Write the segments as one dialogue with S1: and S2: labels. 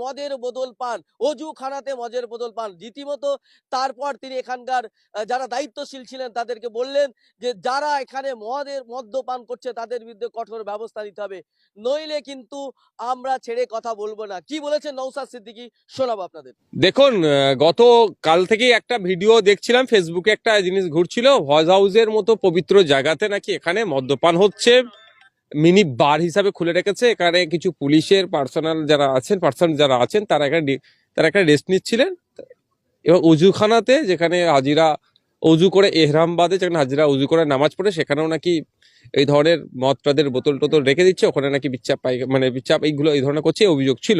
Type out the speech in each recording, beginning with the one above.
S1: মদের বোতল পান, অজুখানাতে মদের বোতল পান। রীতিমতো তারপর তিনি এখানকার যারা দায়িত্বশীল ছিলেন তাদেরকে বললেন যে যারা এখানে মদ্যপান করছে তাদের বিরুদ্ধে কঠোর ব্যবস্থা নিতে হবে, নইলে কিন্তু আমরা ছেড়ে কথা বলবো না। কি বলেছেন নওশাদ সিদ্দিকী, শোনাবো আপনাদের।
S2: দেখুন, গত কাল থেকেই একটা ভিডিও দেখছিলাম, ফেসবুকে একটা জিনিস ঘুরছিল, হজ হাউসের মতো পবিত্র জায়গাতে নাকি এখানে মদ্যপান হচ্ছে, মিনি বার হিসাবে খুলে রেখেছে। এখানে কিছু পুলিশের পার্সন যারা আছেন তারা এখানে রেস্ট নিচ্ছিলেন, এবং উজুখানাতে যেখানে হাজিরা উজু করে এহরাম বাদে, যেখানে হাজিরা উজু করে নামাজ পড়ে, সেখানেও নাকি এই ধরনের মদ টদের বোতল টোতল রেখে দিচ্ছে, ওখানে নাকি বিচাপ এই ধরনের করছে, অভিযোগ ছিল।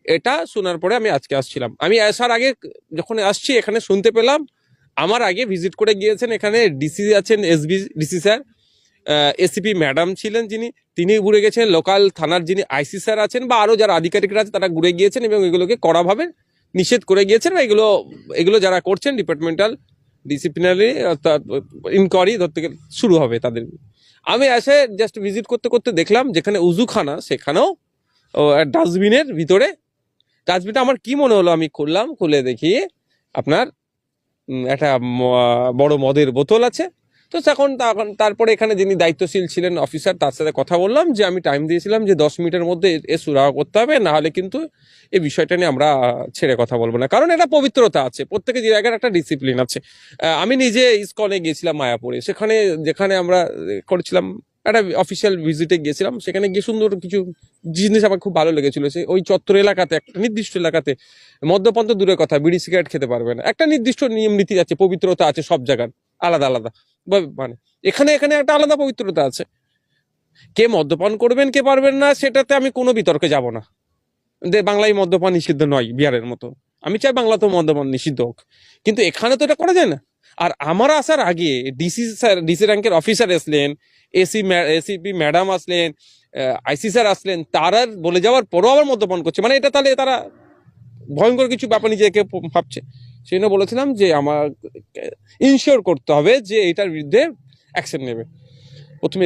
S2: এটা শোনার পরে আমি আজকে আসছিলাম। আমি আসার আগে যখন আসছি এখানে শুনতে পেলাম, আমার আগে ভিজিট করে গিয়েছেন এখানে ডিসি আছেন, ডিসি স্যার, এসিপি ম্যাডাম ছিলেন তিনি ঘুরে গেছেন, লোকাল থানার যিনি আইসি স্যার আছেন বা আরো যারা আধিকারিকরা আছে তারা ঘুরে গিয়েছেন এবং এগুলোকে কড়াভাবে নিষেধ করে গিয়েছেন। বা এগুলো যারা করছেন ডিপার্টমেন্টাল ডিসিপ্লিনারি ইনকোয়ারি ধরতে শুরু হবে তাদের। আমি এসে জাস্ট ভিজিট করতে করতে দেখলাম যেখানে উজুখানা সেখানেও ডাস্টবিনের ভিতরে, ডাস্টবিনটা আমার কি মনে হলো, আমি খুলে দেখি আপনার একটা বড় মদের বোতল আছে। তো তারপরে এখানে যিনি দায়িত্বশীল ছিলেন অফিসার, তার সাথে কথা বললাম যে আমি টাইম দিয়েছিলাম যে 10 মিনিটের মধ্যে এ সুরাহা করতে হবে, না হলে কিন্তু এই বিষয়টা নিয়ে আমরা ছেড়ে কথা বলবো না। কারণ এটা পবিত্রতা আছে, প্রত্যেকে জায়গার একটা ডিসিপ্লিন আছে। আমি নিজে ইসকনে গিয়েছিলাম মায়াপুরে, যেখানে আমরা করেছিলাম একটা অফিসিয়াল ভিজিটে গিয়েছিলাম, সেখানে গিয়ে সুন্দর কিছু জিনিস আমার খুব ভালো লেগেছিল। ওই চত্বর এলাকাতে, একটা নির্দিষ্ট এলাকাতে মদ্যপান তো দূরের কথা, বিড়ি সিগারেট খেতে পারবে না, একটা নির্দিষ্ট নিয়ম নীতি আছে, পবিত্রতা আছে সব জায়গার আলাদা আলাদা। মানে এখানে একটা আলাদা পবিত্রতা আছে। কে মদ্যপান করবেন কে পারবেন না সেটাতে আমি কোনো বিতর্কে যাব না। বাংলায় মদ্যপান নিষিদ্ধ নয় বিহারের মতো, আমি চাই বাংলাতেও মদ্যপান নিষিদ্ধ হোক, কিন্তু এখানে তো এটা করা যায় না। আর আমার আসার আগে ডিসি র্যাঙ্কের অফিসার আসলেন, এসিপি ম্যাডাম আসলেন, আইসি স্যার আসলেন, তারা বলে যাওয়ার পরও আবার মদ্যপান করছে, মানে এটা তাহলে তারা ভয়ঙ্কর কিছু ব্যাপার নিজেকে ভাবছে। সেই জন্য বলেছিলাম যে আমার ইনশিওর করতে হবে যে এটার বিরুদ্ধে অ্যাকশন নেবে। প্রথমে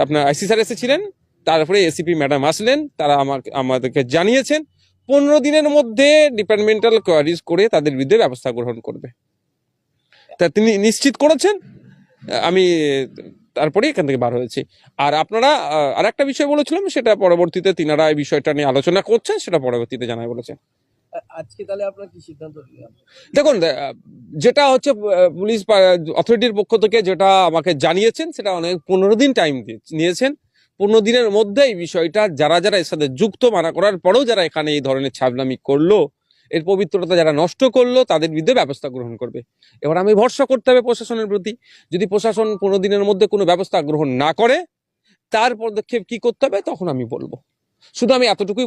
S2: আপনার আইসি স্যার এসেছিলেন, তারপরে এসিপি ম্যাডাম আসলেন, তারা আমাদেরকে জানিয়েছেন 15 দিনের মধ্যে ডিপার্টমেন্টাল কোয়ারিজ করে তাদের বিরুদ্ধে ব্যবস্থা গ্রহণ করবে, তা তিনি নিশ্চিত করেছেন। আমি তারপরে এখান থেকে বার হয়েছি। আর আপনারা আর একটা বিষয় বলেছিলাম, সেটা পরবর্তীতে তিনারা এই বিষয়টা নিয়ে আলোচনা করছেন, সেটা পরবর্তীতে জানাই বলেছেন।
S1: আজকে তাহলে আপনারা কি সিদ্ধান্ত নিলেন?
S2: দেখুন, যেটা হচ্ছে পুলিশ অথরিটির পক্ষ থেকে যেটা আমাকে জানিয়েছেন, সেটা অনেক 15 দিন টাইম নিয়েছেন। 15 দিনের মধ্যে এই বিষয়টা যারা এর সাথে যুক্ত, মানা করার পরেও যারা এখানে এই ধরনের ছাবলামি করলো, এর পবিত্রতা যারা নষ্ট করলো, তাদের বিরুদ্ধে ব্যবস্থা গ্রহণ করবে। এবার আমি ভরসা করতে হবে প্রশাসনের প্রতি। যদি প্রশাসন 15 দিনের মধ্যে কোনো ব্যবস্থা গ্রহণ না করে, তার পদক্ষেপ কি করতে হবে তখন আমি বলবো। শুধু আমি এতটুকুই